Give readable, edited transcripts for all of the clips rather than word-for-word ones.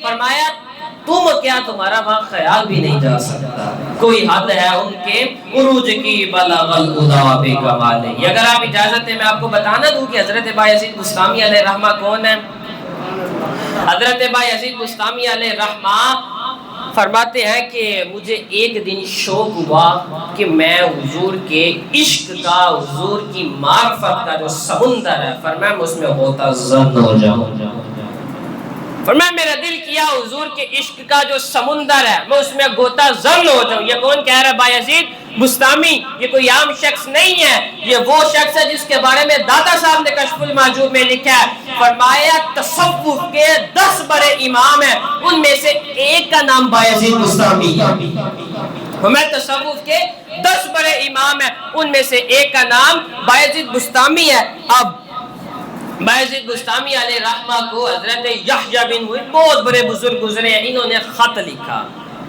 فرمایا تم کیا تمہارا وہاں خیال بھی نہیں جا سکتا، کوئی حد ہے ان کے عروج کی بلغ الہدا بکمالہ۔ اگر آپ اجازت دیں میں آپ کو بتانا دوں کہ حضرت بایزید بسطامی علیہ رحمہ کون ہے۔ حضرت بایزید بسطامی علیہ رحمہ فرماتے ہیں کہ مجھے ایک دن شوق ہوا کہ میں حضور کے عشق کا، حضور کی معرفت کا جو سمندر ہے، فرمایا میں اس میں غوطہ زن ہو جاؤں۔ فرمایا میرا دل کیا حضور کے عشق کا جو سمندر ہے میں اس میں غوطہ زن ہو جاؤں۔ یہ کون کہہ رہا ہے؟ بایزید بسطامی۔ یہ کوئی عام شخص نہیں ہے، یہ وہ شخص ہے جس کے بارے میں داتا صاحب نے کشف المحجوب میں لکھا ہے۔ فرمایا تصوف کے 10 بڑے امام ہیں، ان میں سے ایک کا نام بایزید بسطامی ہے۔ ہمیں تصوف کے 10 بڑے امام ہیں، ان میں سے ایک کا نام بایزید بسطامی ہے۔ اب بایزید بسطامی علیہ رحمہ کو حضرت یحییٰ بن معین، بہت بڑے بزرگ گزرے ہیں، انہوں نے خط لکھا۔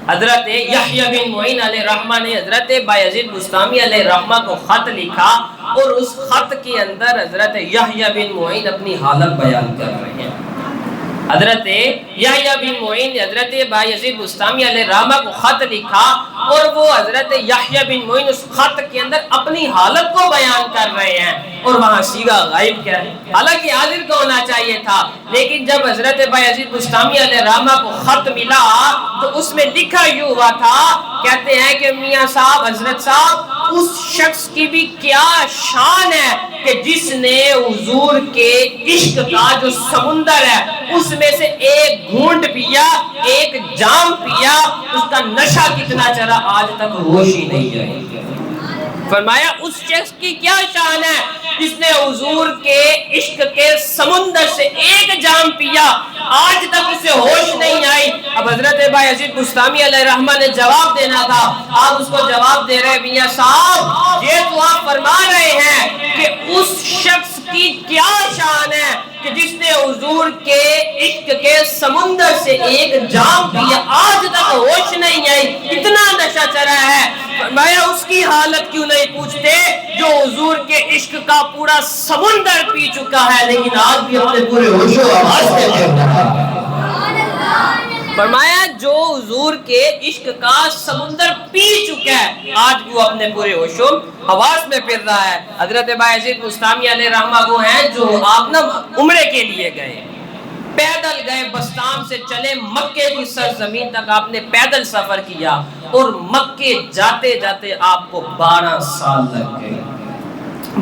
حضرت یحییٰ بن معین علیہ رحمہ نے حضرت بایزید بسطامی علیہ رحمہ کو خط لکھا، اور اس خط کے اندر حضرت یحییٰ بن معین اپنی حالت بیان کر رہے ہیں۔ حضرت یحییٰ بن معین حضرت بایزید بسطامی علیہ رحمہ کو خط لکھا، اور وہ حضرت یحییٰ بن معین اس خط کے اندر اپنی حالت کو بیان کر رہے ہیں، اور وہاں صیغہ غائب کیا ہے، حالانکہ حاضر کا ہونا چاہیے تھا۔ لیکن جب حضرت بایزید بسطامی علیہ رحمہ کو خط ملا تو اس میں لکھا یوں ہوا تھا، کہتے ہیں کہ میاں صاحب، حضرت صاحب، اس شخص کی بھی کیا شان ہے کہ جس نے حضور کے عشق کا جو سمندر ہے اس میں سے ایک گھونٹ پیا، ایک جام پیا، اس کا نشہ کتنا چڑھا آج تک ہوش ہی نہیں آئی۔ فرمایا اس شخص کی کیا شان ہے جس نے حضور کے عشق کے سمندر سے ایک جام پیا، آج تک اسے ہوش نہیں آئی۔ اب حضرت بایزید بسطامی علیہ رحمہ نے جواب دینا تھا، آپ اس کو جواب دے رہے میاں صاحب، یہ تو آپ فرما رہے ہیں کہ اس شخص کی کیا شان ہے کہ جس نے حضور کے عشق کے سمندر سے ایک جام پیا، آج تک ہوش نہیں آئی، اتنا نشہ چڑھا ہے۔ فرمایا اس کی حالت کیوں نہیں پوچھتے جو حضور کے عشق کا پورا سمندر پی چکا ہے لیکن آج بھی اپنے پورے ہوش و حواس میں پھر رہا ہے۔ فرمایا جو حضور کے عشق کا سمندر پی چکا ہے آج بھی وہ اپنے پورے ہوش و حواس میں پھر رہا ہے۔ حضرت بایزید بسطامی علیہ رحمہ وہ ہیں جو آپ نا عمرے کے لیے گئے، پیدل گئے، بسطام سے چلے مکے کی سرزمین تک آپ نے پیدل سفر کیا، اور مکے جاتے جاتے آپ کو 12 سال لگ گئے،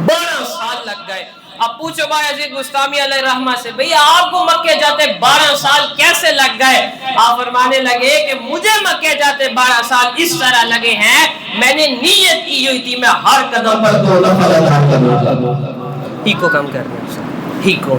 12 سال لگ گئے۔ اب پوچھو بایزید بسطامی علیہ رحمہ سے، بھئی آپ کو مکے جاتے 12 سال کیسے لگ گئے؟ آپ فرمانے لگے کہ مجھے مکے جاتے 12 سال اس طرح لگے ہیں، میں نے نیت کی ہوئی تھی میں ہر قدم پر 2 نفل ادا کروں۔ ہی کو کم کرنا، ہی کو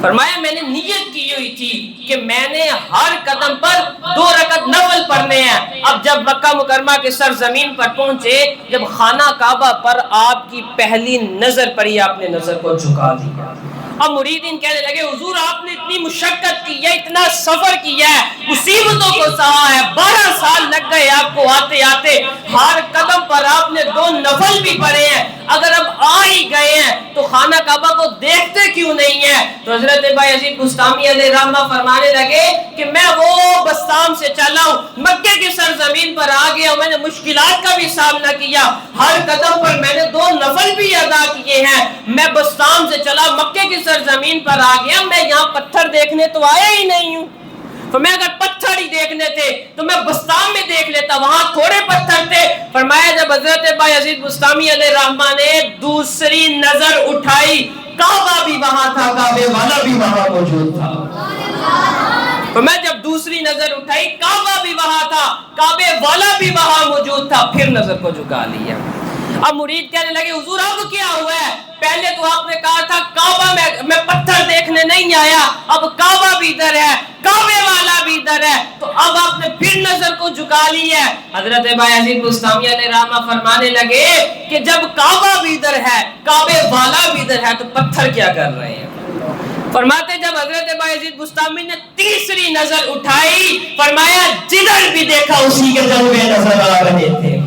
فرمایا میں نے نیت کی ہوئی تھی کہ میں نے ہر قدم پر 2 رکعت نفل پڑھنے ہیں۔ اب جب مکہ مکرمہ کے سرزمین پر پہنچے، جب خانہ کعبہ پر آپ کی پہلی نظر پڑی، آپ نے نظر کو جھکا دیا۔ اب مریدین کہنے لگے حضور آپ نے اتنی مشقت کی ہے، اتنا سفر کیا ہے، مصیبتوں کو سہا ہے، 12 سال لگ گئے آپ کو آتے آتے، ہر قدم پر آپ نے 2 نفل بھی پڑھے ہیں، اگر اب آ ہی گئے ہیں تو خانہ کعبہ کو دیکھتے کیوں نہیں ہیں؟ تو حضرت بایزید بسطامی علیہ رحمہ فرمانے لگے کہ میں وہ بسطام سے چلا ہوں، مکے کی سرزمین پر آ گیا ہوں، میں نے مشکلات کا بھی سامنا کیا، ہر قدم پر میں نے 2 نفل بھی ادا کیے ہیں، میں بسطام سے چلا مکے کی سرزمین پر آ گیا، میں یہاں پتھر دیکھنے تو آیا ہی نہیں ہوں، تو میں اگر پتھر ہی دیکھنے تھے تو میں بسطام میں دیکھ لیتا، وہاں تھوڑے پتھر تھے۔ فرمایا جب حضرت بایزید بسطامی علیہ رحمہ نے دوسری نظر اٹھائی، کعبہ بھی وہاں تھا، کعبے والا بھی وہاں موجود تھا۔ میں جب دوسری نظر اٹھائی، کعبہ بھی وہاں تھا، کعبے والا بھی وہاں موجود تھا، پھر نظر کو جھکا لیا۔ اب مرید کہنے لگے حضور اب کیا ہوا ہے؟ پہلے تو آپ نے کہا تھا کعبہ میں پتھر دیکھنے نہیں آیا، اب کعبہ بھی ادھر ہے، کعبے والا بھی ادھر ہے، تو اب آپ نے پھر نظر کو جھکا لی ہے۔ حضرت بایزید بسطامی علیہ رحمہ فرمانے لگے کہ جب کعبہ بھی ادھر ہے، کعبے والا بھی ادھر ہے، تو پتھر کیا کر رہے ہیں؟ فرماتے جب حضرت بایزید بسطامی نے تیسری نظر اٹھائی، فرمایا جدھر بھی دیکھا اسی کے جلوے نظر آ رہے تھے۔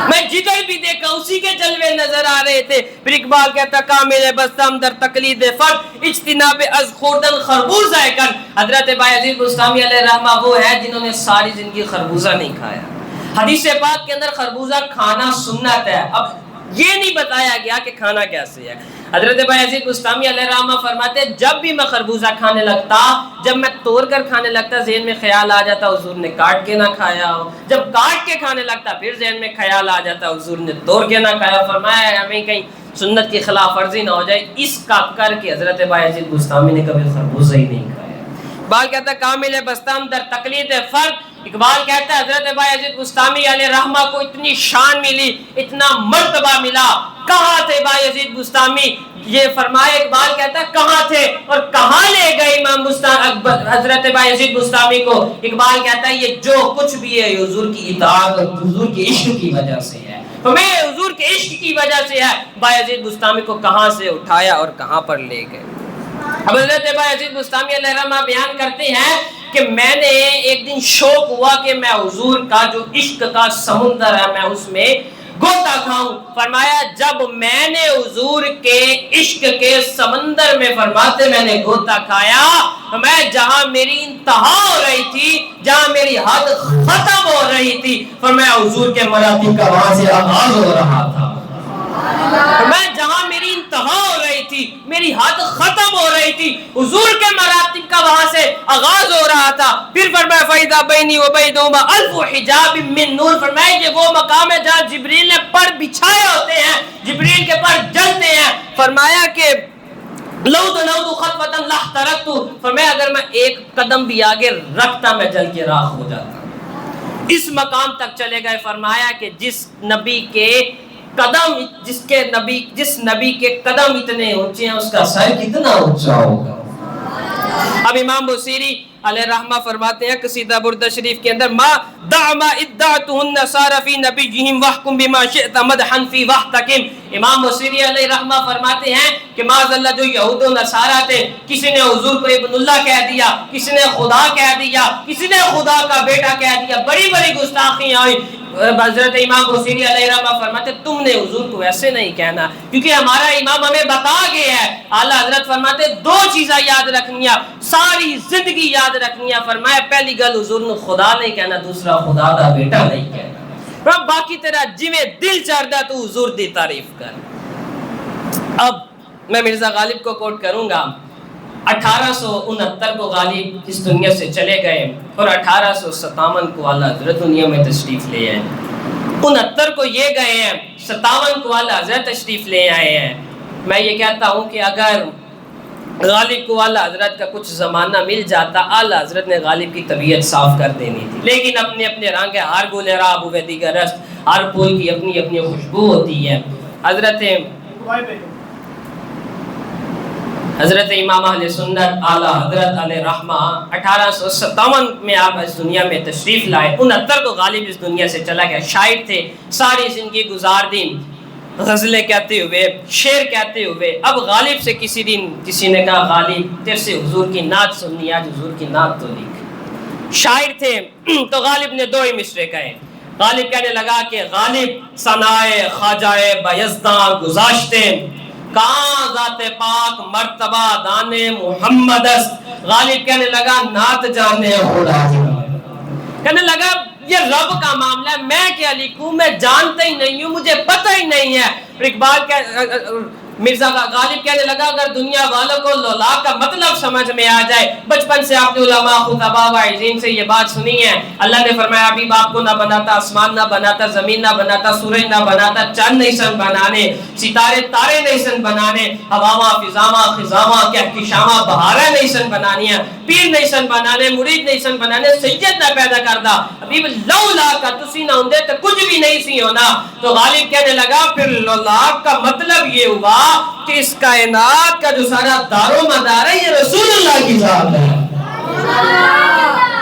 میں جدھر بھی دیکھا اسی کے جلوے نظر آ رہے تھے. پھر اقبال کہتا کامل بستم در تقلید فرد اجتناب از خوردن خربوزہ کن. حضرت بایزید بستامی علیہ رحمہ وہ ہے جنہوں نے ساری زندگی خربوزہ نہیں کھایا. حدیث پاک کے اندر خربوزہ کھانا سنت ہے. اب یہ نہیں بتایا گیا کہ کھانا کیسے ہے. حضرت بایزید بستامی علیہ رحمہ فرماتے جب بھی میں خربوزہ کھانے لگتا, جب میں توڑ کر کھانے لگتا ذہن میں خیال آ جاتا حضور نے کاٹ کے نہ کھایا ہو, جب کاٹ کے کھانے لگتا پھر ذہن میں خیال آ جاتا حضور نے توڑ کے نہ کھایا. فرمایا ہمیں کہیں سنت کی خلاف ورزی نہ ہو جائے, اس کا کر کے حضرت بایزید بستامی نے کبھی خربوزہ ہی نہیں کھایا. اقبال کہتا ہے کامل بستم در تقلید فرد. اقبال کہتا ہے حضرت بایزید بستامی علیہ رحمہ کو اتنی شان ملی, اتنا مرتبہ ملا. کہاں تھے بایزید بستامی؟ یہ فرمایا اقبال کہتا ہے کہاں تھے اور کہاں لے گئے امام حضرت بایزید بستامی کو. اقبال کہتا ہے یہ جو کچھ بھی ہے حضور کی اطاعت اور حضور کے عشق کی وجہ سے ہے. ہمیں حضور کے عشق کی وجہ سے ہے. بایزید بستامی کو کہاں سے اٹھایا اور کہاں پر لے گئے. اب حضرت بایزید بستامی علیہ رحمہ بیان کرتے ہیں کہ میں نے ایک دن شوق ہوا کہ میں حضور کا جو عشق کا سمندر ہے میں اس میں گوتا کھاؤں. فرمایا جب میں نے حضور کے عشق کے سمندر میں فرماتے میں نے گوتا کھایا, میں جہاں میری انتہا ہو رہی تھی, جہاں میری حد ختم ہو رہی تھی, فرمایا حضور کے مراتب کا وہاں سے آغاز ہو رہا تھا. میں جہاں میری انتہا ہو رہی تھی, میری حد ختم ہو رہی تھی, حضور کے مراتب کا وہاں سے آغاز ہو رہا تھا. پھر فرمایا فَإِذَا بَيْنِي وَبَيْنَهُمَا أَلْفُ حِجَابٍ مِّن نُّورٍ. فرمایا یہ وہ مقام ہے جہاں جبریل نے پر بچھائے ہوتے ہیں, جبریل کے پر جلتے ہیں. فرمایا کہ لَوْ دَنَوْتُ خَطْوَةً لَاحْتَرَقْتُ. فرمایا اگر میں ایک قدم بھی آگے رکھتا میں جل کے راکھ ہو جاتا. اس مقام تک چلے گئے. فرمایا کہ جس نبی کے قدم, جس نبی کے قدم اتنے اونچے ہیں اس کا سر کتنا اونچا ہوگا. اب امام بصیری علیہ رحمہ فرماتے ہیں قصیدہ بردہ شریف کے اندر ما دعما ادعته النصارى في نبيهم واحكم بما شئت مدحا في واحتكم. امام بصیری علیہ رحمہ فرماتے ہیں کہ معاذ اللہ جو یہود و نصارہ تھے, کسی نے حضور کو ابن اللہ کہہ دیا, کسی نے خدا کہہ دیا, کسی نے خدا کا بیٹا کہہ دیا, بڑی بڑی گستاخیاں آئی. حضرت امام بصیری علیہ رحمہ فرماتے تم نے حضور کو ایسے نہیں کہنا کیونکہ ہمارا امام ہمیں بتا گیا ہے. اعلیٰ حضرت فرماتے دو چیزیں یاد رکھنیاں, ساری زندگی یاد رکھنیاں. فرمایا پہلی گل حضور نے خدا نہیں کہنا, دوسرا خدا دا بیٹا نہیں کہنا. باقی تیرا جویں دل چاہتا تو حضور دی تعریف کر. اب میں مرزا غالب کو کوٹ کروں گا. 1869 کو غالب اس دنیا سے چلے گئے اور 1857 کو اعلیٰ حضرت دنیا میں تشریف لے آئے. 69 کو یہ گئے ہیں, 57 کو اعلیٰ حضرت تشریف لے آئے ہیں. میں یہ کہتا ہوں کہ اگر غالب کو اعلیٰ حضرت کا کچھ زمانہ مل جاتا, اعلیٰ حضرت نے غالب کی طبیعت صاف کر دینی تھی. لیکن اپنے اپنے رنگ ہے, ہر گل راب ہوئے دیگر رست, ہر پھول کی اپنی اپنی خوشبو ہوتی ہے. حضرت امام اہل سنت اعلیٰ حضرت علیہ رحمہ 1857 میں آپ اس دنیا میں تشریف لائے. 69 کو غالب اس دنیا سے چلا گیا. شاعر تھے, ساری زندگی گزار دی غزلیں کہتے ہوئے, شعر کہتے ہوئے. اب غالب سے کسی دن کسی نے کہا غالب تیرے سے حضور کی نعت سننی, آج حضور کی نعت تو لکھ. شاعر تھے تو غالب نے 2 ہی مصرے کہے. غالب کہنے لگا کہ غالب ثنائے خواجہ بایزداں گذاشتے, کہاں ذات پاک مرتبہ دانے محمد است. غالب کہنے لگا نعت جانے خدا. کہنے لگا یہ رب کا معاملہ ہے, میں کیا لکھوں, میں جانتا ہی نہیں ہوں, مجھے پتہ ہی نہیں ہے. اقبال مرزا غالب کہنے لگا اگر دنیا والوں کو لولاک کا مطلب سمجھ میں آ جائے. بچپن سے آپ نے علماء خطباء واعظین سے یہ بات سنی ہے. اللہ نے فرمایا ابھی باپ کو نہ بناتا, آسمان نہ بناتا, زمین نہ بناتا, سورج نہ بناتا, چاند نہیں سن بنانے, ستارے تارے نہیں سن بنانے, ہواواں فضاواں خزاواں کہکشاواں بہاریں نہیں سن بنانیاں, پیر نہیں سن بنانے, مرید نہیں سن بنانے, سید نہ پیدا کردا. ابھی لولا کا تسی نہ ہوندے تو کچھ بھی نہیں سی ہونا. تو غالب کہنے لگا پھر لولاک کا مطلب یہ ہوا کہ اس کائنات کا جو سارا دار و مدار ہے یہ رسول اللہ کی ذات ہے.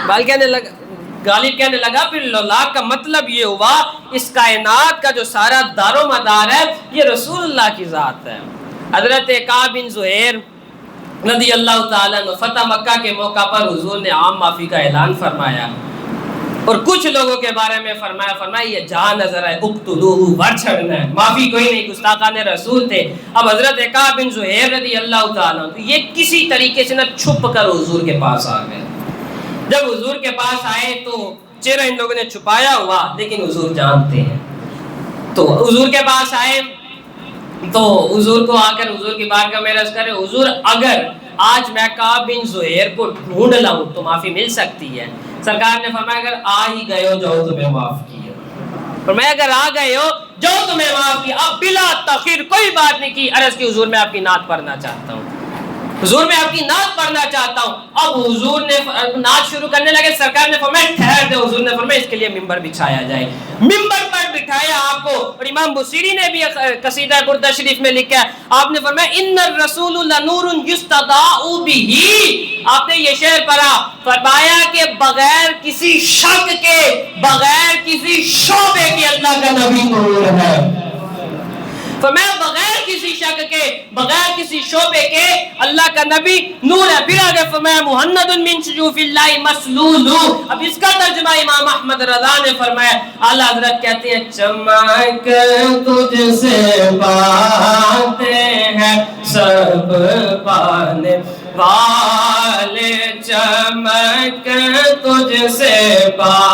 غالب کہنے لگا پھر لولاک کا مطلب یہ ہوا اس کائنات کا جو سارا دار و مدار ہے یہ رسول اللہ کی ذات ہے. حضرت کعب بن زہیر رضی اللہ تعالیٰ عنہ فتح مکہ کے موقع پر حضور نے عام معافی کا اعلان فرمایا. اور کچھ لوگوں کے بارے میں فرمایا یہ جان نظر ہے اقتلوہ ور چھڑنا ہے، معافی کوئی نہیں، گستاخان رسول تھے۔ اب حضرت کعب بن زہیر رضی اللہ تعالیٰ عنہ یہ کسی طریقے سے نہ چھپ کر حضور کے پاس آ گئے۔ جب حضور کے پاس آئے تو چہرہ ان لوگوں نے چھپایا ہوا، لیکن حضور جانتے ہیں۔ تو حضور کے پاس آئے تو حضور کو آ کر حضور کی بارگاہ میں عرض کرے، حضور اگر آج میں کعب بن زہیر کو ڈھونڈ لاؤں تو معافی مل سکتی ہے؟ سرکار نے فرمایا اگر آ ہی گئے ہو جاؤ تمہیں معاف کیا، فرمایا اگر آ گئے ہو جاؤ تمہیں معاف کیا۔ اب بلا تاخیر کوئی بات نہیں کی، عرض کی حضور میں آپ کی نعت پڑھنا چاہتا ہوں، حضور میں آپ کی نعت پڑھنا چاہتا ہوں۔ اب حضور نے نعت شروع کرنے لگے، سرکار نے فرمایا ٹھہر دے، حضور نے فرمایا اس کے لیے ممبر بچھایا جائے، ممبر پر بٹھایا آپ کو۔ اور امام بصیری نے بھی قصیدہ بردہ شریف میں لکھا ہے، آپ نے فرمایا ان الرسول لنور یستضاء بہ، آپ نے یہ شعر پڑھا، فرمایا کہ بغیر کسی شک کے، بغیر کسی شعبے کے اللہ کا نبی نور ہے، فرمایا بغیر کسی شک کے، بغیر کسی شعبے کے اللہ کا نبی نور ہے۔ پھر آگے فرمایا محمد من سیوف اللہ مسلول۔ اب اس کا ترجمہ امام احمد رضا نے فرمایا، اعلیٰ حضرت کہتے ہیں چمک تجھ سے پاتے ہیں سب پانے والے، چمک تجھ سے پاتے